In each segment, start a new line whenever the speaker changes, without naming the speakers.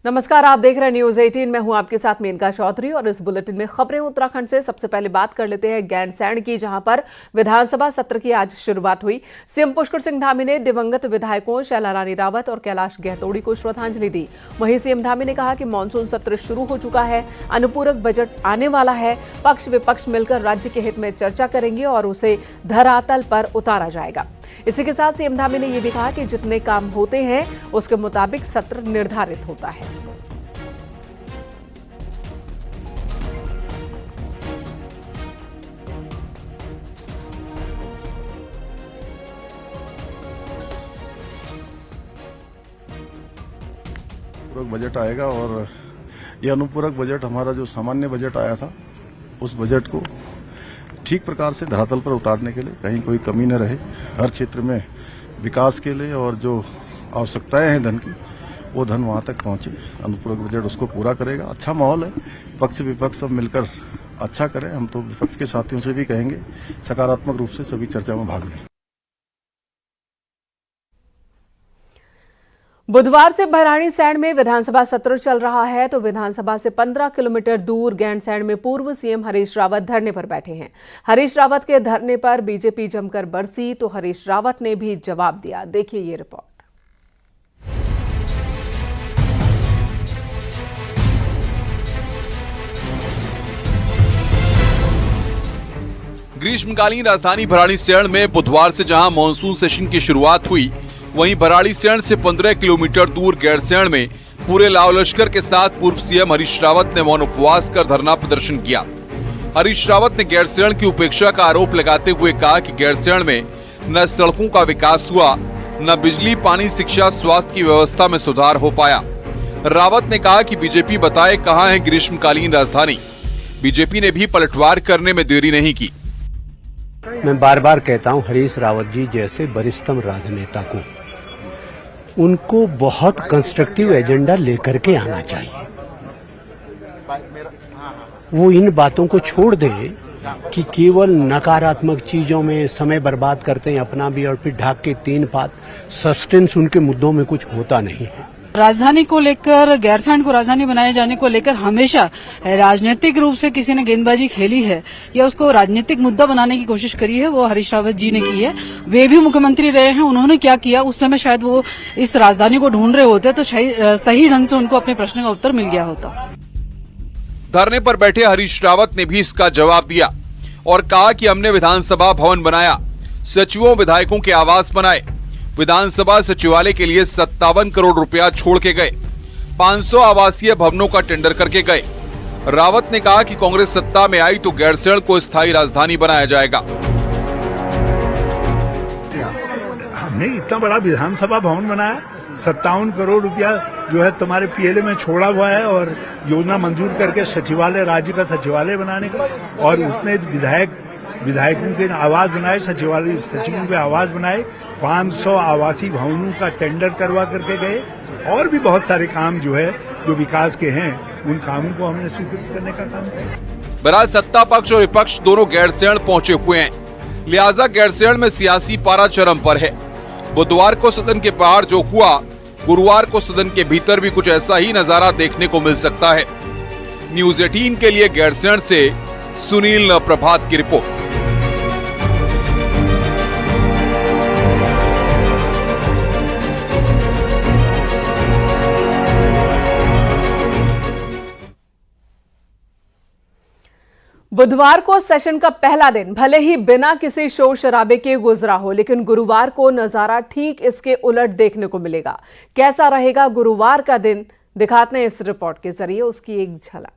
नमस्कार, आप देख रहे हैं न्यूज 18। मैं हूं आपके साथ मेनका चौधरी और इस बुलेटिन में खबरें उत्तराखंड से। सबसे पहले बात कर लेते हैं गैरसैंण की, जहां पर विधानसभा सत्र की आज शुरुआत हुई। सीएम पुष्कर सिंह धामी ने दिवंगत विधायकों शैला रानी रावत और कैलाश गहतोड़ी को श्रद्धांजलि दी। वहीं सीएम धामी ने कहा कि मानसून सत्र शुरू हो चुका है, अनुपूरक बजट आने वाला है, पक्ष विपक्ष मिलकर राज्य के हित में चर्चा करेंगे और उसे धरातल पर उतारा जाएगा। इसी के साथ सीएम धामी ने यह भी कहा कि जितने काम होते हैं उसके मुताबिक सत्र निर्धारित होता है।
पूरक बजट आएगा और ये अनुपूरक बजट हमारा जो सामान्य बजट आया था उस बजट को ठीक प्रकार से धरातल पर उतारने के लिए कहीं कोई कमी न रहे, हर क्षेत्र में विकास के लिए और जो आवश्यकताएं हैं धन की वो धन वहां तक पहुंचे। अनुपूरक बजट उसको पूरा करेगा। अच्छा माहौल है, पक्ष विपक्ष सब मिलकर अच्छा करें। हम तो विपक्ष के साथियों से भी कहेंगे सकारात्मक रूप से सभी चर्चा में भाग लें।
बुधवार से भराड़ीसैंण में विधानसभा सत्र चल रहा है, तो विधानसभा से 15 किलोमीटर दूर गैरसैंण में पूर्व सीएम हरीश रावत धरने पर बैठे हैं। हरीश रावत के धरने पर बीजेपी जमकर बरसी, तो हरीश रावत ने भी जवाब दिया। देखिए ये रिपोर्ट।
ग्रीष्मकालीन राजधानी भराड़ीसैंण में बुधवार से जहां मानसून सेशन की शुरुआत हुई, वहीं भराड़ीसैंण से 15 किलोमीटर दूर गैरसैंण में पूरे लाव लश्कर के साथ पूर्व सीएम हरीश रावत ने मौन उपवास कर धरना प्रदर्शन किया। हरीश रावत ने गैरसैंण की उपेक्षा का आरोप लगाते हुए कहा कि गैरसैंण में न सड़कों का विकास हुआ, न बिजली, पानी, शिक्षा, स्वास्थ्य की व्यवस्था में सुधार हो पाया। रावत ने कहा कि बीजेपी बताए कहां है ग्रीष्मकालीन राजधानी। बीजेपी ने भी पलटवार करने में देरी नहीं की।
मैं बार बार कहता हूं, हरीश रावत जी जैसे वरिष्ठतम राजनेता को उनको बहुत कंस्ट्रक्टिव एजेंडा लेकर के आना चाहिए। वो इन बातों को छोड़ दें कि केवल नकारात्मक चीजों में समय बर्बाद करते हैं अपना भी, और फिर ढाक के 3 बात सस्टेंस उनके मुद्दों में कुछ होता नहीं है।
राजधानी को लेकर, गैरसैंण को राजधानी बनाए जाने को लेकर हमेशा राजनीतिक रूप से किसी ने गेंदबाजी खेली है या उसको राजनीतिक मुद्दा बनाने की कोशिश करी है, वो हरीश रावत जी ने की है। वे भी मुख्यमंत्री रहे हैं, उन्होंने क्या किया उस समय शायद वो इस राजधानी को ढूंढ रहे होते तो सही ढंग से उनको अपने प्रश्न का उत्तर मिल गया होता।
धरने पर बैठे हरीश रावत ने भी इसका जवाब दिया और कहा कि हमने विधानसभा भवन बनाया, सचिवों विधायकों के आवास बनाए, विधानसभा सचिवालय के लिए 57 करोड़ रुपया छोड़ के गए, 500 आवासीय भवनों का टेंडर करके गए। रावत ने कहा कि कांग्रेस सत्ता में आई तो गैरसैंण को स्थायी राजधानी बनाया जाएगा।
हमने इतना बड़ा विधानसभा भवन बनाया, 57 करोड़ रुपया जो है तुम्हारे पीएलए में छोड़ा हुआ है और योजना मंजूर करके सचिवालय, राज्य का सचिवालय बनाने का, और उतने विधायकों के आवास बनाए, सचिवों के आवास बनाए, 500 आवासीय भवनों का टेंडर करवा करके गए, और भी बहुत सारे काम जो है जो विकास के हैं उन कामों को हमने स्वीकृत करने का काम किया।
बहरहाल सत्ता पक्ष और विपक्ष दोनों गैरसैंण पहुंचे हुए हैं, लिहाजा गैरसैंण में सियासी पारा चरम पर है। बुधवार को सदन के बाहर जो हुआ, गुरुवार को सदन के भीतर भी कुछ ऐसा ही नजारा देखने को मिल सकता है। न्यूज 18 के लिए गैरसैंण से सुनील प्रभात की रिपोर्ट।
बुधवार को सेशन का पहला दिन भले ही बिना किसी शोर शराबे के गुजरा हो, लेकिन गुरुवार को नजारा ठीक इसके उलट देखने को मिलेगा। कैसा रहेगा गुरुवार का दिन, दिखाते हैं इस रिपोर्ट के जरिए उसकी एक झलक।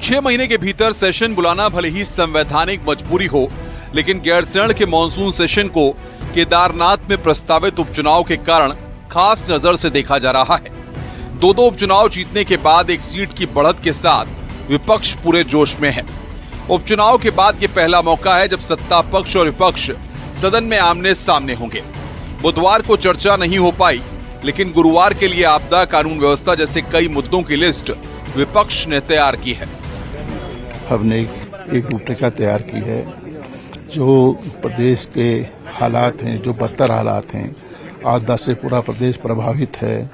छह महीने के भीतर सेशन बुलाना भले ही संवैधानिक मजबूरी हो, लेकिन गैरसैंण के मानसून सेशन को केदारनाथ में प्रस्तावित उपचुनाव के कारण खास नजर से देखा जा रहा है। 2 उपचुनाव जीतने के बाद एक सीट की बढ़त के साथ विपक्ष पूरे जोश में है। उपचुनाव के बाद ये पहला मौका है जब सत्ता पक्ष और विपक्ष सदन में आमने सामने होंगे। बुधवार को चर्चा नहीं हो पाई, लेकिन गुरुवार के लिए आपदा, कानून व्यवस्था जैसे कई मुद्दों की लिस्ट विपक्ष ने तैयार की है।
हमने एक रूपरेखा तैयार की है
जो प्रदेश के हालात हैं, जो बदतर हालात हैं, आपदा से पूरा प्रदेश प्रभावित है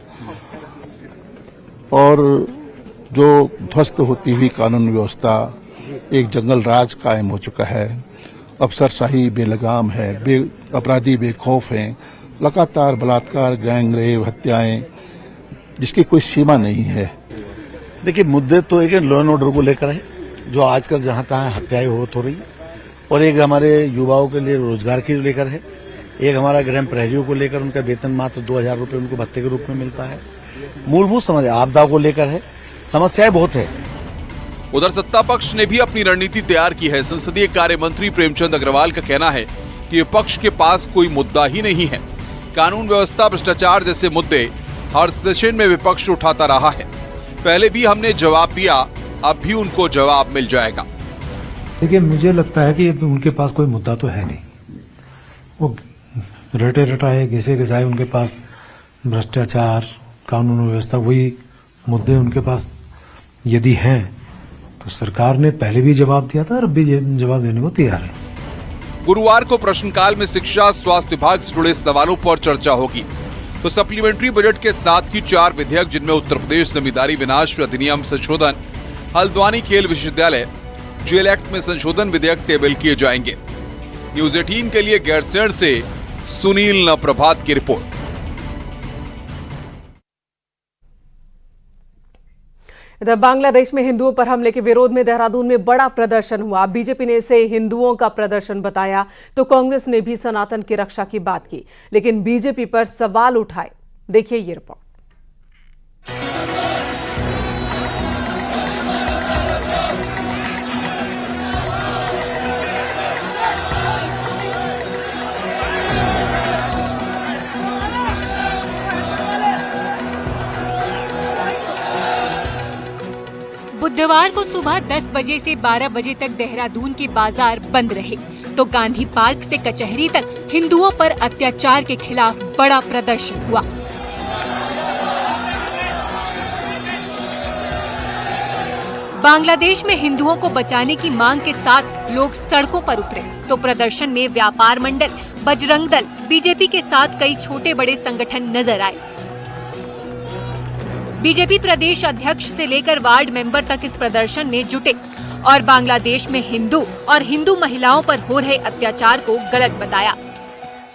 और जो ध्वस्त होती हुई कानून व्यवस्था, एक जंगल राज कायम हो चुका है, अफसरशाही बेलगाम है, अपराधी बेखौफ हैं, लगातार बलात्कार, गैंगरेप, हत्याएं, जिसकी कोई सीमा नहीं है।
देखिए, मुद्दे तो एक लॉ एंड ऑर्डर को लेकर है, जो आजकल जहां तहां हत्याएं हो रही, और एक हमारे युवाओं के लिए रोजगार की लेकर है, एक हमारा गृह प्रहरियों को लेकर उनका वेतन मात्र 2000 रुपये उनको भत्ते के रूप में मिलता है। मूलभूत समस्या आपदा को लेकर है, समस्याएं बहुत है।
उधर सत्ता पक्ष ने भी अपनी रणनीति तैयार की है। संसदीय कार्य मंत्री प्रेमचंद अग्रवाल का कहना है कि विपक्ष के पास कोई मुद्दा ही नहीं है। कानून व्यवस्था, भ्रष्टाचार जैसे मुद्दे हर सेशन में विपक्ष उठाता रहा है। पहले भी हमने जवाब दिया, अब भी उनको जवाब मिल जाएगा।
देखिए, मुझे लगता है कि उनके पास कोई मुद्दा तो है नहीं। वो रटे रटाए घिसे घिसाए उनके पास भ्रष्टाचार, कानून व्यवस्था, वही मुद्दे उनके पास यदि हैं तो सरकार ने पहले भी जवाब दिया था और अब भी जवाब देने को तैयार है।
गुरुवार को प्रश्नकाल में शिक्षा, स्वास्थ्य विभाग से जुड़े सवालों पर चर्चा होगी। तो सप्लीमेंट्री बजट के साथ ही 4 विधेयक, जिनमें उत्तर प्रदेश जमींदारी विनाश अधिनियम संशोधन, हल्द्वानी खेल विश्वविद्यालय, जेल एक्ट में संशोधन विधेयक टेबल किए जाएंगे। न्यूज 18 के लिए गैरसैंण से सुनील नप्रभात की रिपोर्ट।
इधर बांग्लादेश में हिंदुओं पर हमले के विरोध में देहरादून में बड़ा प्रदर्शन हुआ। बीजेपी ने इसे हिंदुओं का प्रदर्शन बताया तो कांग्रेस ने भी सनातन की रक्षा की बात की, लेकिन बीजेपी पर सवाल उठाए। देखिए ये रिपोर्ट।
बुधवार को सुबह 10 बजे से 12 बजे तक देहरादून के बाजार बंद रहे तो गांधी पार्क से कचहरी तक हिंदुओं पर अत्याचार के खिलाफ बड़ा प्रदर्शन हुआ। बांग्लादेश में हिंदुओं को बचाने की मांग के साथ लोग सड़कों पर उतरे तो प्रदर्शन में व्यापार मंडल, बजरंग दल, बीजेपी के साथ कई छोटे बड़े संगठन नजर आए। बीजेपी प्रदेश अध्यक्ष से लेकर वार्ड मेंबर तक इस प्रदर्शन में जुटे और बांग्लादेश में हिंदू और हिंदू महिलाओं पर हो रहे अत्याचार को गलत बताया।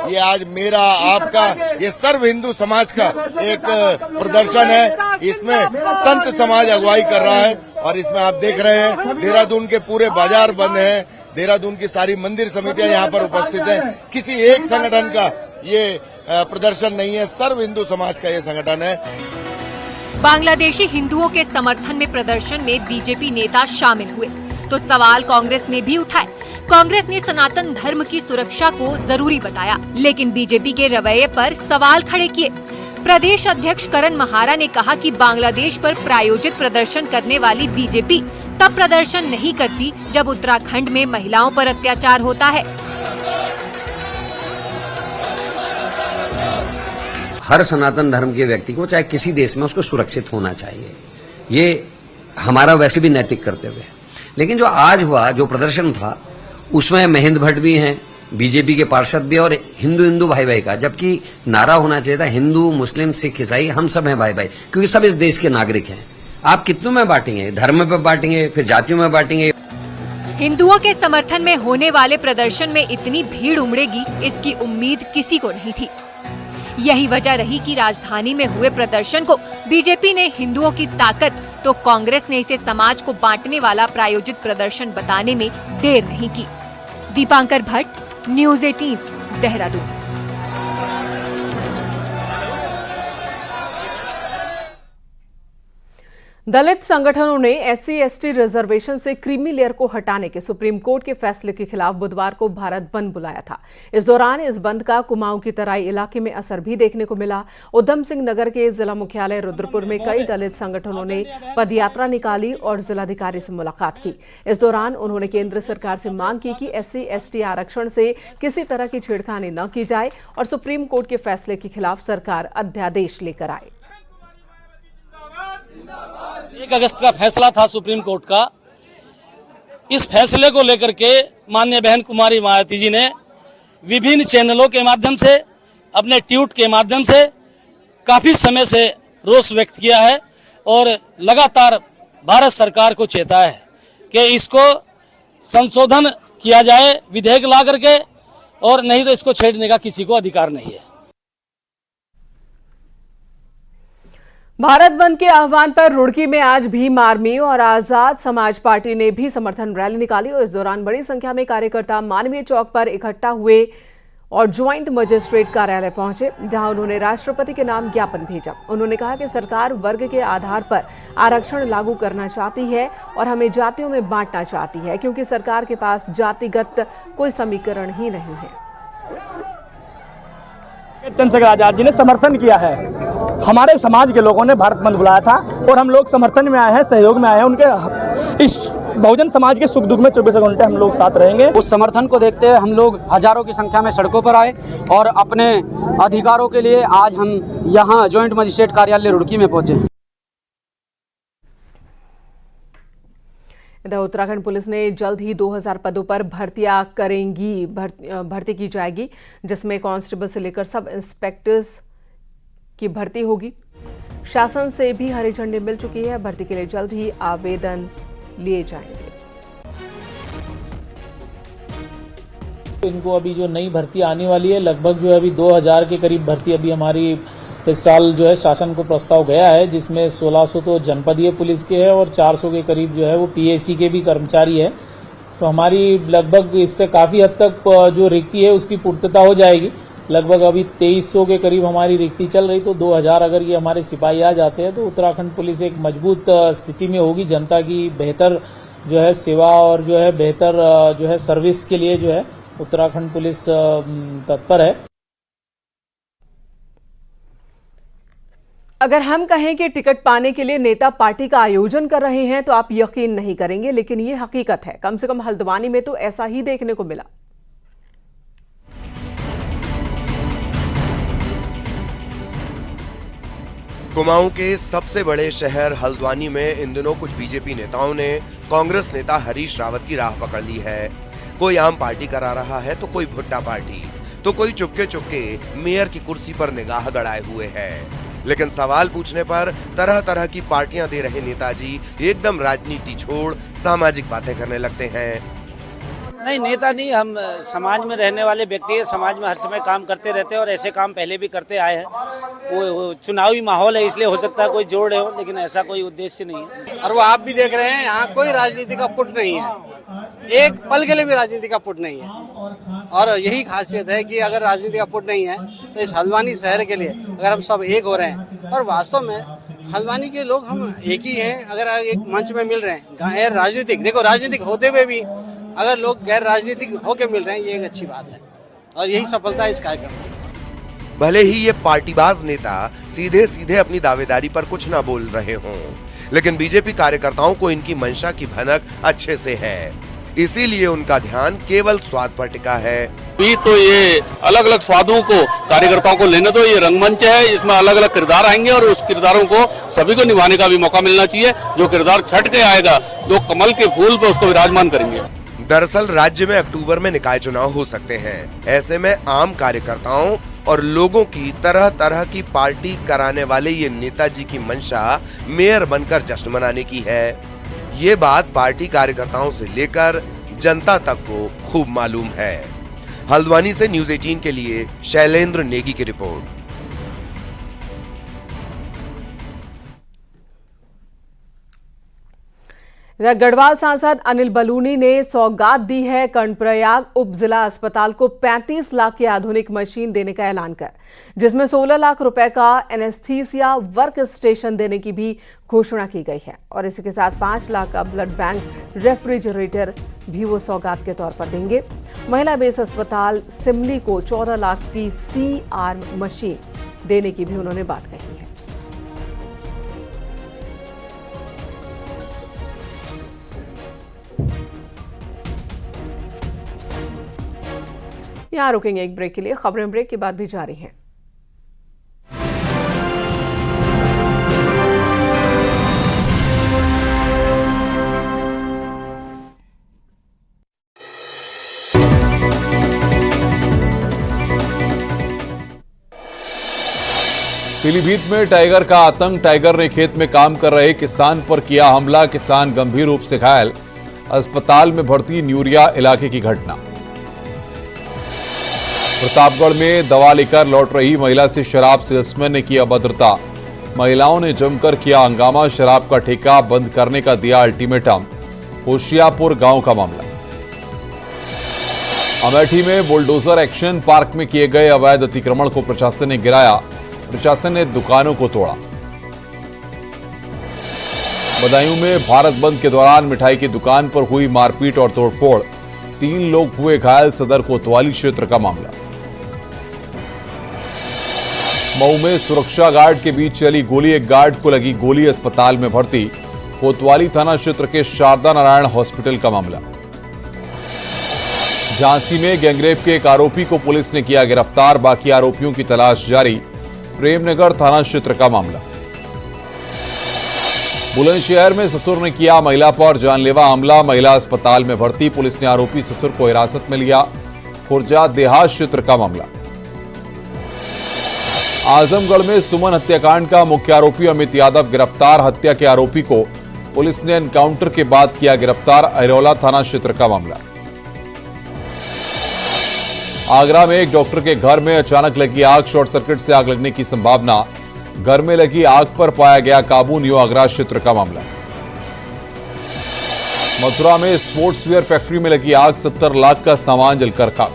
ये आज मेरा, आपका, ये सर्व हिंदू समाज का एक प्रदर्शन है। इसमें संत समाज अगुवाई कर रहा है और इसमें आप देख रहे हैं देहरादून के पूरे बाजार बंद हैं। देहरादून की सारी मंदिर समितियां यहाँ पर उपस्थित हैं। किसी एक संगठन का ये प्रदर्शन नहीं है, सर्व हिंदू समाज का ये संगठन है।
बांग्लादेशी हिंदुओं के समर्थन में प्रदर्शन में बीजेपी नेता शामिल हुए तो सवाल कांग्रेस ने भी उठाए। कांग्रेस ने सनातन धर्म की सुरक्षा को जरूरी बताया, लेकिन बीजेपी के रवैये पर सवाल खड़े किए। प्रदेश अध्यक्ष करण महारा ने कहा कि बांग्लादेश पर प्रायोजित प्रदर्शन करने वाली बीजेपी तब प्रदर्शन नहीं करती जब उत्तराखंड में महिलाओं पर अत्याचार होता है।
हर सनातन धर्म के व्यक्ति को, चाहे किसी देश में, उसको सुरक्षित होना चाहिए। ये हमारा वैसे भी नैतिक कर्तव्य है। लेकिन जो आज हुआ, जो प्रदर्शन था, उसमें महेंद्र भट्ट भी हैं, बीजेपी के पार्षद भी, और हिंदू हिंदू भाई भाई का, जबकि नारा होना चाहिए था हिंदू, मुस्लिम, सिख, ईसाई, हम सब हैं भाई भाई, क्योंकि सब इस देश के नागरिक हैं। आप कितनों में बांटेंगे? धर्म में बांटेंगे, फिर जातियों में बांटेंगे।
हिंदुओं के समर्थन में होने वाले प्रदर्शन में इतनी भीड़ उमड़ेगी, इसकी उम्मीद किसी को नहीं थी। यही वजह रही कि राजधानी में हुए प्रदर्शन को बीजेपी ने हिंदुओं की ताकत तो कांग्रेस ने इसे समाज को बांटने वाला प्रायोजित प्रदर्शन बताने में देर नहीं की। दीपांकर भट्ट, न्यूज 18, देहरादून।
दलित संगठनों ने SC/ST रिजर्वेशन से क्रीमी लेयर को हटाने के सुप्रीम कोर्ट के फैसले के खिलाफ बुधवार को भारत बंद बुलाया था। इस दौरान इस बंद का कुमाऊं की तराई इलाके में असर भी देखने को मिला। उधम सिंह नगर के जिला मुख्यालय रुद्रपुर में कई दलित संगठनों ने पदयात्रा निकाली और जिलाधिकारी से मुलाकात की। इस दौरान उन्होंने केंद्र सरकार से मांग की कि SC/ST आरक्षण से किसी तरह की छेड़खानी न की जाए और सुप्रीम कोर्ट के फैसले के खिलाफ सरकार अध्यादेश लेकर आए।
1 अगस्त का फैसला था सुप्रीम कोर्ट का। इस फैसले को लेकर के माननीय बहन कुमारी मायावती जी ने विभिन्न चैनलों के माध्यम से, अपने ट्वीट के माध्यम से काफी समय से रोष व्यक्त किया है और लगातार भारत सरकार को चेता है कि इसको संशोधन किया जाए विधेयक ला करके, और नहीं तो इसको छेड़ने का किसी को अधिकार नहीं है।
भारत बंद के आह्वान पर रुड़की में आज भीम आर्मी और आजाद समाज पार्टी ने भी समर्थन रैली निकाली और इस दौरान बड़ी संख्या में कार्यकर्ता मानवीय चौक पर इकट्ठा हुए और ज्वाइंट मजिस्ट्रेट कार्यालय पहुंचे, जहां उन्होंने राष्ट्रपति के नाम ज्ञापन भेजा। उन्होंने कहा कि सरकार वर्ग के आधार पर आरक्षण लागू करना चाहती है और हमें जातियों में बांटना चाहती है, क्योंकि सरकार के पास जातिगत कोई समीकरण ही नहीं है।
चंद्रशेखर आजाद जी ने समर्थन किया है। हमारे समाज के लोगों ने भारत बंद बुलाया था और हम लोग समर्थन में आए हैं, सहयोग में आए हैं। उनके इस बहुजन समाज के सुख दुख में 24 घंटे हम लोग साथ रहेंगे।
उस समर्थन को देखते हुए हम लोग हजारों की संख्या में सड़कों पर आए और अपने अधिकारों के लिए आज हम यहाँ ज्वाइंट मजिस्ट्रेट कार्यालय रुड़की में पहुंचे।
इधर उत्तराखंड पुलिस ने जल्द ही 2000 पदों पर भर्तियां भर्ती की जाएगी, जिसमें कांस्टेबल से लेकर सब इंस्पेक्टर्स की भर्ती होगी। शासन से भी हरी झंडी मिल चुकी है। भर्ती के लिए जल्द ही आवेदन लिए जाएंगे।
इनको अभी जो नई भर्ती आने वाली है, लगभग जो है अभी 2000 के करीब भर्ती अभी हमारी इस साल जो है शासन को प्रस्ताव गया है, जिसमें 1600 तो जनपदीय पुलिस के है और 400 के करीब जो है वो पीएसी के भी कर्मचारी है। तो हमारी लगभग इससे काफी हद तक जो रिक्ति है उसकी पूर्तता हो जाएगी। लगभग अभी 2300 के करीब हमारी रिक्ति चल रही, तो 2000 अगर ये हमारे सिपाही आ जाते हैं तो उत्तराखंड पुलिस एक मजबूत स्थिति में होगी। जनता की बेहतर जो है सेवा और जो है बेहतर जो है सर्विस के लिए जो है उत्तराखंड पुलिस तत्पर है।
अगर हम कहें कि टिकट पाने के लिए नेता पार्टी का आयोजन कर रहे हैं तो आप यकीन नहीं करेंगे, लेकिन ये हकीकत है। कम से कम हल्द्वानी में तो ऐसा ही देखने को मिला।
कुमाऊं के सबसे बड़े शहर हल्द्वानी में इन दिनों कुछ बीजेपी नेताओं ने कांग्रेस नेता हरीश रावत की राह पकड़ ली है। कोई आम पार्टी करा रहा है तो कोई भुट्टा पार्टी, तो कोई चुपके चुपके मेयर की कुर्सी पर निगाह गड़ाए हुए है। लेकिन सवाल पूछने पर तरह तरह की पार्टियां दे रहे नेताजी एकदम राजनीति छोड़ सामाजिक बातें करने लगते हैं।
नहीं, नेता नहीं, हम समाज में रहने वाले व्यक्ति हैं। समाज में हर समय काम करते रहते हैं और ऐसे काम पहले भी करते आए हैं। वो चुनावी माहौल है, इसलिए हो सकता है कोई जोड़ हो, लेकिन ऐसा कोई उद्देश्य नहीं है।
और वो आप भी देख रहे हैं, यहाँ कोई राजनीति का पुट नहीं है, एक पल के लिए भी राजनीति का पुट नहीं है। और यही खासियत है कि अगर राजनीति का पुट नहीं है तो इस हल्द्वानी शहर के लिए अगर हम सब एक हो रहे हैं, और वास्तव में हल्द्वानी के लोग हम एक ही हैं, अगर एक मंच में मिल रहे हैं गैर राजनीतिक, देखो राजनीतिक होते हुए भी अगर लोग गैर राजनीतिक होके मिल रहे हैं, ये एक अच्छी बात है और यही सफलता है इस कार्यक्रम की।
भले ही ये पार्टीबाज नेता सीधे सीधे अपनी दावेदारी पर कुछ ना बोल रहे हों, लेकिन बीजेपी कार्यकर्ताओं को इनकी मंशा की भनक अच्छे से है। इसीलिए उनका ध्यान केवल स्वाद पर टिका है।
भी तो ये अलग अलग स्वादों को कार्यकर्ताओं को लेने दो। ये रंगमंच है, इसमें अलग अलग किरदार आएंगे और उस किरदारों को सभी को निभाने का भी मौका मिलना चाहिए। जो किरदार छट के आएगा, लोग कमल के फूल पे उसको विराजमान करेंगे।
दरअसल राज्य में अक्टूबर में निकाय चुनाव हो सकते हैं। ऐसे में आम कार्यकर्ताओं और लोगों की तरह तरह की पार्टी कराने वाले ये नेताजी की मंशा मेयर बनकर जश्न मनाने की है। ये बात पार्टी कार्यकर्ताओं से लेकर जनता तक को खूब मालूम है। हल्द्वानी से न्यूज़ 18 के लिए शैलेंद्र नेगी की रिपोर्ट।
गढ़वाल सांसद अनिल बलूनी ने सौगात दी है कर्णप्रयाग उप जिला अस्पताल को 35 लाख की आधुनिक मशीन देने का ऐलान कर, जिसमें 16 लाख रुपए का एनेस्थीसिया वर्क स्टेशन देने की भी घोषणा की गई है। और इसी के साथ 5 लाख का ब्लड बैंक रेफ्रिजरेटर भी वो सौगात के तौर पर देंगे। महिला बेस अस्पताल सिमली को 14 लाख की CR मशीन देने की भी उन्होंने बात कही है। यहां रुकेंगे एक ब्रेक के लिए। खबरें ब्रेक के बाद भी जारी हैं।
पीलीभीत में टाइगर का आतंक। टाइगर ने खेत में काम कर रहे किसान पर किया हमला। किसान गंभीर रूप से घायल, अस्पताल में भर्ती। न्यूरिया इलाके की घटना। प्रतापगढ़ में दवा लेकर लौट रही महिला से शराब सेल्समैन ने की अभद्रता। महिलाओं ने जमकर किया हंगामा। शराब का ठेका बंद करने का दिया अल्टीमेटम। होशियारपुर गांव का मामला। अमेठी में बुलडोजर एक्शन। पार्क में किए गए अवैध अतिक्रमण को प्रशासन ने गिराया। प्रशासन ने दुकानों को तोड़ा। बदायूं में भारत बंद के दौरान मिठाई की दुकान पर हुई मारपीट और तोड़फोड़। 3 लोग हुए घायल। सदर कोतवाली क्षेत्र का मामला। मऊ में सुरक्षा गार्ड के बीच चली गोली। एक गार्ड को लगी गोली, अस्पताल में भर्ती। कोतवाली थाना क्षेत्र के शारदा नारायण हॉस्पिटल का मामला। झांसी में गैंगरेप के एक आरोपी को पुलिस ने किया गिरफ्तार। बाकी आरोपियों की तलाश जारी। प्रेमनगर थाना क्षेत्र का मामला। बुलंदशहर में ससुर ने किया महिला पर जानलेवा हमला। महिला अस्पताल में भर्ती। पुलिस ने आरोपी ससुर को हिरासत में लिया। खुर्जा देहात क्षेत्र का मामला। आजमगढ़ में सुमन हत्याकांड का मुख्य आरोपी अमित यादव गिरफ्तार। हत्या के आरोपी को पुलिस ने एनकाउंटर के बाद किया गिरफ्तार। अहिरौला थाना क्षेत्र का मामला। आगरा में एक डॉक्टर के घर में अचानक लगी आग। शॉर्ट सर्किट से आग लगने की संभावना। घर में लगी आग पर पाया गया काबू। न्यू आगरा क्षेत्र का मामला। मथुरा में स्पोर्ट्स वेयर फैक्ट्री में लगी आग। 70 लाख का सामान जलकर खाक।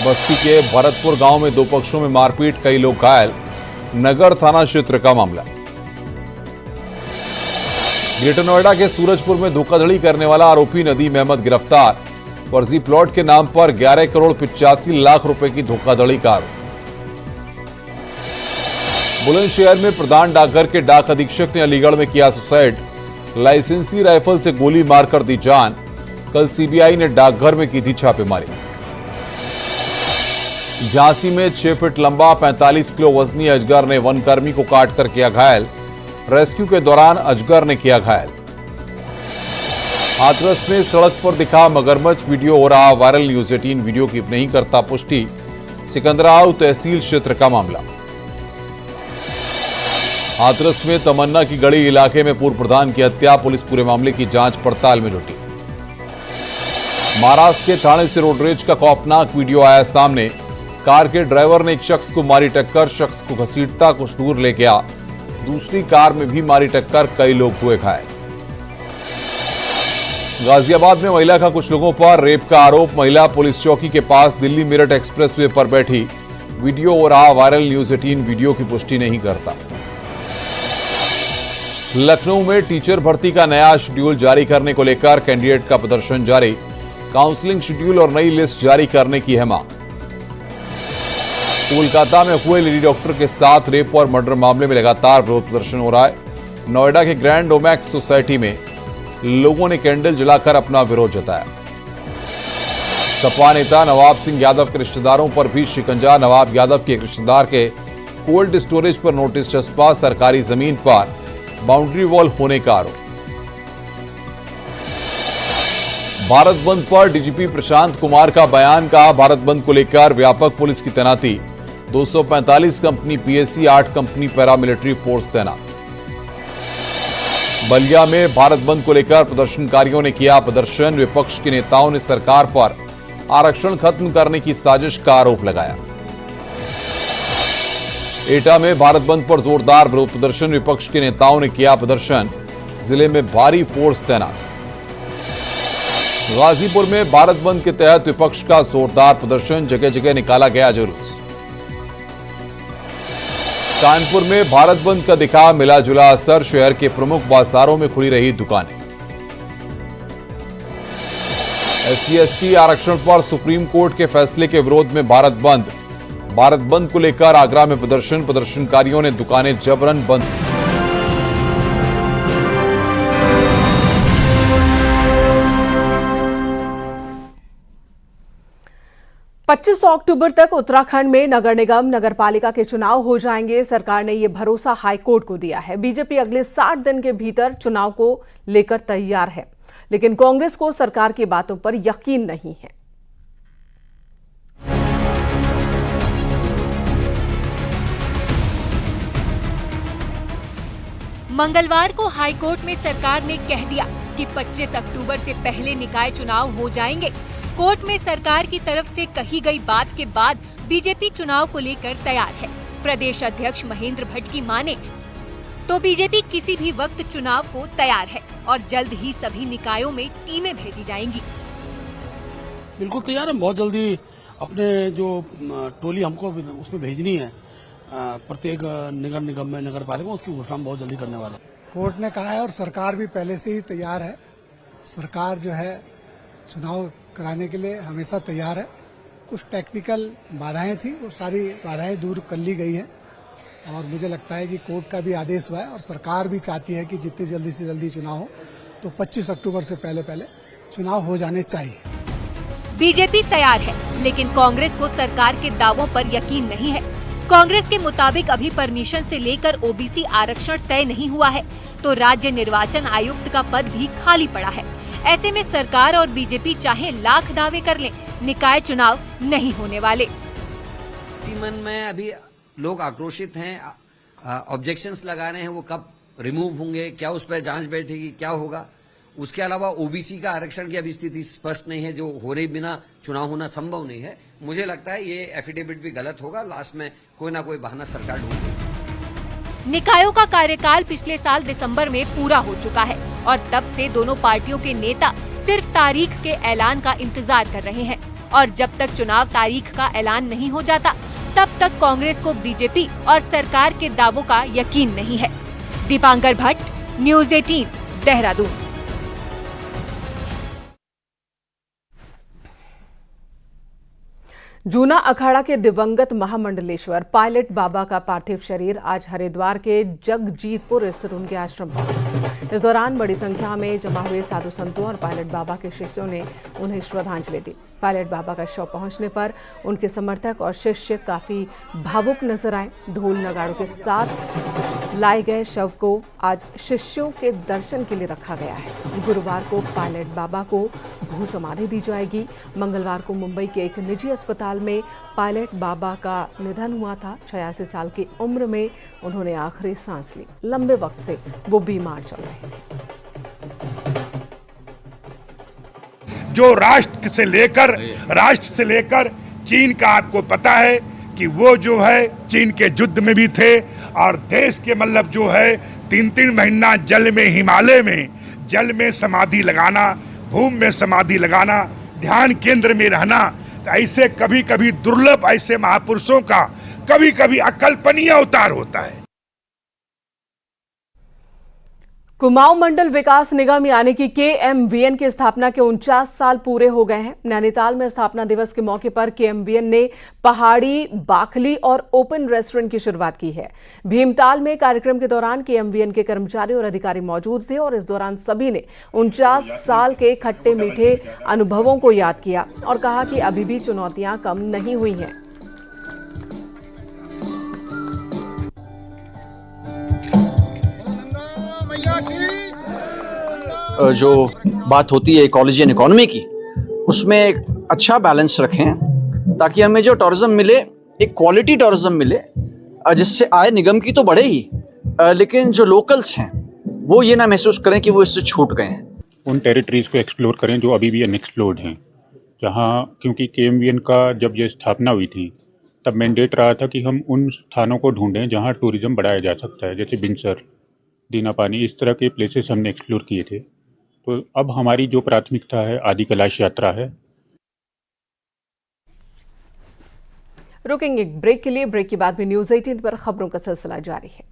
बस्ती के भरतपुर गांव में 2 पक्षों में मारपीट, कई लोग घायल। नगर थाना क्षेत्र का मामला। ग्रेटर नोएडा के सूरजपुर में धोखाधड़ी करने वाला आरोपी नदीम अहमद गिरफ्तार। फर्जी प्लॉट के नाम पर 11 करोड़ 85 लाख रुपए की धोखाधड़ी का आरोप। बुलंदशहर में प्रधान डाकघर के डाक अधीक्षक ने अलीगढ़ में किया सुसाइड। लाइसेंसी राइफल से गोली मारकर दी जान। कल सीबीआई ने डाकघर में की थी छापेमारी। झांसी में 6 फीट लंबा 45 किलो वजनी अजगर ने वनकर्मी को काटकर किया घायल। रेस्क्यू के दौरान अजगर ने किया घायल। हाथरस में सड़क पर दिखा मगरमच्छ, वीडियो हो रहा वायरल। न्यूज 18 वीडियो की नहीं करता पुष्टि। सिकंदराव तहसील क्षेत्र का मामला। हाथरस में तमन्ना की गढ़ी इलाके में पूर्व प्रधान की हत्या। पुलिस पूरे मामले की जांच पड़ताल में जुटी। महाराष्ट्र के ठाणे से रोडरेज का खौफनाक वीडियो आया सामने। कार के ड्राइवर ने एक शख्स को मारी टक्कर। शख्स को घसीटता कुछ दूर ले गया। दूसरी कार में भी मारी टक्कर, कई लोग हुए घायल। गाजियाबाद में महिला का कुछ लोगों पर रेप का आरोप। महिला पुलिस चौकी के पास दिल्ली मेरठ एक्सप्रेसवे पर बैठी। वीडियो हो रहा वायरल। न्यूज 18 वीडियो की पुष्टि नहीं करता। लखनऊ में टीचर भर्ती का नया शेड्यूल जारी करने को लेकर कैंडिडेट का प्रदर्शन जारी। काउंसलिंग शेड्यूल और नई लिस्ट जारी करने की है मांग। कोलकाता में हुए लेडी डॉक्टर के साथ रेप और मर्डर मामले में लगातार विरोध प्रदर्शन हो रहा है। नोएडा के ग्रैंड ओमैक्स सोसाइटी में लोगों ने कैंडल जलाकर अपना विरोध जताया। सपा नेता नवाब सिंह यादव के रिश्तेदारों पर भी शिकंजा। नवाब यादव के एक रिश्तेदार के कोल्ड स्टोरेज पर नोटिस चस्पा। सरकारी जमीन पर बाउंड्री वॉल होने का आरोप। भारत बंद पर डीजीपी प्रशांत कुमार का बयान। कहा, भारत बंद को लेकर व्यापक पुलिस की तैनाती। 245 company PAC, 8 company paramilitary force तैनात। बलिया में भारत बंद को लेकर प्रदर्शनकारियों ने किया प्रदर्शन। विपक्ष के नेताओं ने सरकार पर आरक्षण खत्म करने की साजिश का आरोप लगाया। एटा में भारत बंद पर जोरदार विरोध प्रदर्शन। विपक्ष के नेताओं ने किया प्रदर्शन। जिले में भारी फोर्स तैनात। गाजीपुर में भारत बंद के तहत विपक्ष का जोरदार प्रदर्शन। जगह जगह निकाला गया जुलूस। कानपुर में भारत बंद का दिखा मिला जुला असर। शहर के प्रमुख बाजारों में खुली रही दुकानें। SC/ST आरक्षण पर सुप्रीम कोर्ट के फैसले के विरोध में भारत बंद। भारत बंद को लेकर आगरा में प्रदर्शन। प्रदर्शनकारियों ने दुकानें जबरन बंद।
25 अक्टूबर तक उत्तराखंड में नगर निगम नगरपालिका के चुनाव हो जाएंगे। सरकार ने यह भरोसा हाईकोर्ट को दिया है। बीजेपी अगले 60 दिन के भीतर चुनाव को लेकर तैयार है, लेकिन कांग्रेस को सरकार की बातों पर यकीन नहीं है।
मंगलवार को हाईकोर्ट में सरकार ने कह दिया कि 25 अक्टूबर से पहले निकाय चुनाव हो जाएंगे। कोर्ट में सरकार की तरफ से कही गई बात के बाद बीजेपी चुनाव को लेकर तैयार है। प्रदेश अध्यक्ष महेंद्र भट्ट की माने तो बीजेपी किसी भी वक्त चुनाव को तैयार है और जल्द ही सभी निकायों में टीमें भेजी जाएंगी।
बिल्कुल तैयार है, बहुत जल्दी अपने जो टोली हमको उसमें भेजनी है प्रत्येक नगर निगम में, नगर पालिका, उसकी घोषणा बहुत जल्दी करने वाले।
कोर्ट ने कहा है और सरकार भी पहले से ही तैयार है। सरकार जो है चुनाव कराने के लिए हमेशा तैयार है। कुछ टेक्निकल बाधाएं थी, वो सारी बाधाएं दूर कर ली गई हैं और मुझे लगता है कि कोर्ट का भी आदेश हुआ है और सरकार भी चाहती है कि जितनी जल्दी से जल्दी चुनाव हो, तो 25 अक्टूबर से पहले चुनाव हो जाने चाहिए।
बीजेपी तैयार है, लेकिन कांग्रेस को सरकार के दावों पर यकीन नहीं है। कांग्रेस के मुताबिक अभी परमिशन से लेकर ओबीसी आरक्षण तय नहीं हुआ है, तो राज्य निर्वाचन आयुक्त का पद भी खाली पड़ा है। ऐसे में सरकार और बीजेपी चाहे लाख दावे कर लें, निकाय चुनाव नहीं होने वाले।
मन में अभी लोग आक्रोशित हैं, ऑब्जेक्शंस लगा रहे हैं, वो कब रिमूव होंगे, क्या उस पर जांच बैठेगी, क्या होगा। उसके अलावा ओबीसी का आरक्षण की अभी स्थिति स्पष्ट नहीं है, जो हो रही बिना चुनाव होना संभव नहीं है। मुझे लगता है ये एफिडेविट भी गलत होगा, लास्ट में कोई ना कोई बहाना सरकार ढूंढेगी।
निकायों का कार्यकाल पिछले साल दिसंबर में पूरा हो चुका है और तब से दोनों पार्टियों के नेता सिर्फ तारीख के ऐलान का इंतजार कर रहे हैं और जब तक चुनाव तारीख का ऐलान नहीं हो जाता तब तक कांग्रेस को बीजेपी और सरकार के दावों का यकीन नहीं है। दीपांकर भट्ट, न्यूज़ 18, देहरादून।
जूना अखाड़ा के दिवंगत महामंडलेश्वर पायलट बाबा का पार्थिव शरीर आज हरिद्वार के जगजीतपुर स्थित उनके आश्रम पहुंचा। इस दौरान बड़ी संख्या में जमा हुए साधु संतों और पायलट बाबा के शिष्यों ने उन्हें श्रद्धांजलि दी। पायलट बाबा का शव पहुंचने पर उनके समर्थक और शिष्य काफी भावुक नजर आए। ढोल नगाड़ों के साथ लाए गए शव को आज शिष्यों के दर्शन के लिए रखा गया है। गुरुवार को पायलट बाबा को भू समाधि दी जाएगी। मंगलवार को मुंबई के एक निजी अस्पताल में पायलट बाबा का निधन हुआ था। 86 साल की उम्र में उन्होंने आखिरी सांस ली। लंबे वक्त से वो बीमार चल रहे थे।
जो राष्ट्र से लेकर चीन का आपको पता है कि वो जो है चीन के युद्ध में भी थे और देश के मतलब जो है 3-3 महीना जल में, हिमालय में जल में समाधि लगाना, भूमि में समाधि लगाना, ध्यान केंद्र में रहना, तो ऐसे कभी कभी दुर्लभ ऐसे महापुरुषों का कभी कभी अकल्पनीय अवतार होता है।
कुमाऊं मंडल विकास निगम यानी कि केएमवीएन की स्थापना के 49 साल पूरे हो गए हैं। नैनीताल में स्थापना दिवस के मौके पर केएमवीएन ने पहाड़ी, बाखली और ओपन रेस्टोरेंट की शुरुआत की है। भीमताल में कार्यक्रम के दौरान केएमवीएन के कर्मचारी और अधिकारी मौजूद थे और इस दौरान सभी ने 49 साल के खट्टे मीठे अनुभवों को याद किया और कहा कि अभी भी चुनौतियां कम नहीं हुई हैं।
जो बात होती है इकोलॉजी एंड इकोनॉमी की, उसमें एक अच्छा बैलेंस रखें ताकि हमें जो टूरिज्म मिले एक क्वालिटी टूरिज्म मिले, जिससे आय निगम की तो बढ़े ही, लेकिन जो लोकल्स हैं वो ये ना महसूस करें कि वो इससे छूट गए हैं।
उन टेरिटरीज को एक्सप्लोर करें जो अभी भी अनएक्सप्लोर्ड हैं, जहाँ क्योंकि केएमवीएन का जब ये स्थापना हुई थी तब मैंडेट रहा था कि हम उन स्थानों को ढूंढें जहाँ टूरिज्म बढ़ाया जा सकता है, जैसे बिनसर, दीना पानी, इस तरह के प्लेसेस हमने एक्सप्लोर किए थे। तो अब हमारी जो प्राथमिकता है आदि कैलाश यात्रा है।
रुकेंगे एक ब्रेक के लिए। ब्रेक के बाद भी न्यूज़ 18 पर खबरों का सिलसिला जारी है।